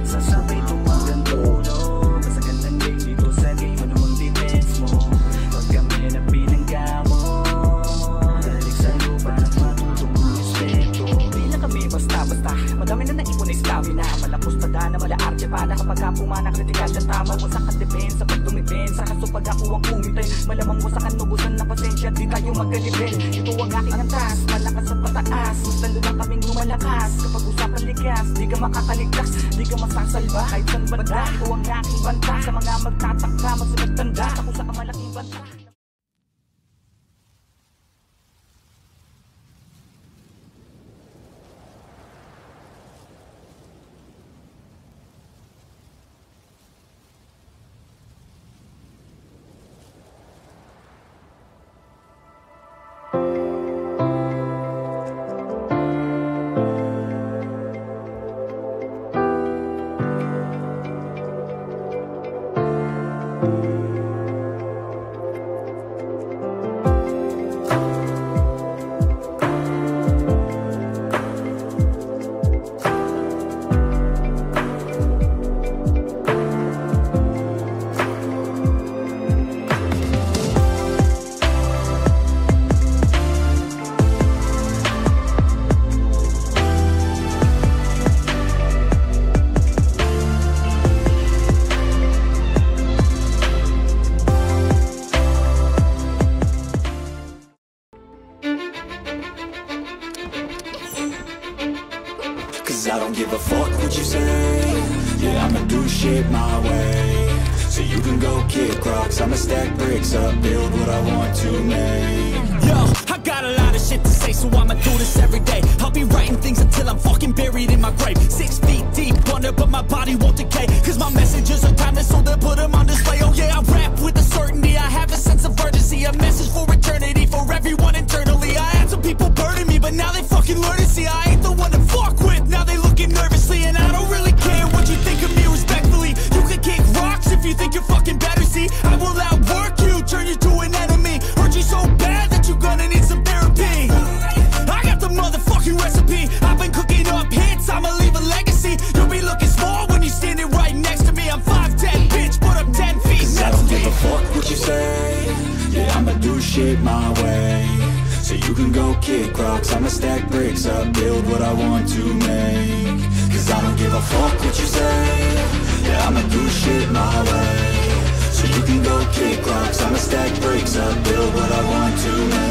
Sasabay tumagang tulog sa gandang game dito sa game. Ano mang defense mo, huwag kami na binangga mo. Dalik sa lupa ng matutong respeto. Di lang kami basta-basta, madami na naipon na stamina. Malapos tada na malaarte pa na kapag pumana kritikal na tama mo sa kadepensa. Pag dumipensa kaso pag ako ang kumitay, malamang mo sa kanubusan na pasensya. Di tayo magkalibin, ito ang aking antas. Malakas at pataas, mas lalo lang kaming lumalakas. Kapag usapan ligas, di ka makakaligtas, di ka masasalba kahit saan banda. Ito ang aking banta sa mga magtatakka, magsunod tanda ako sa kamalaking banta. I don't give a fuck what you say. Yeah, I'ma do shit my way. So you can go kick rocks, I'ma stack bricks up, build what I want to make. Yo, I got a lot of shit to say, so I'ma do this every day. I'll be writing things until I'm fucking buried in my grave. 6 feet deep under, but my body won't decay. Cause my messages are timeless, so they'll put them on display. Oh yeah, I rap with a certainty, I have a sense of urgency. A message for eternity, for everyone internally. I had some people burning me, but now they fucking learn to see I ain't the one to fuck with. Now they looking nervously, and I don't really care what you think of me respectfully. You can kick rocks if you think you're fucking better, see I will outwork you, turn you to an enemy. Hurt you so bad that you're gonna need some therapy. I got the motherfucking recipe, I've been cooking up hits, I'ma leave a legacy. You'll be looking small when you're standing right next to me. I'm 5'10", bitch, but I'm 10 feet next to me. I don't give a fuck what you say. Yeah, I'ma do shit my way. So you can go kick rocks, I'ma stack bricks up, build what I want to make. Cause I don't give a fuck what you say. Yeah, I'ma do shit my way. So you can go kick rocks, I'ma stack bricks up, build what I want to make.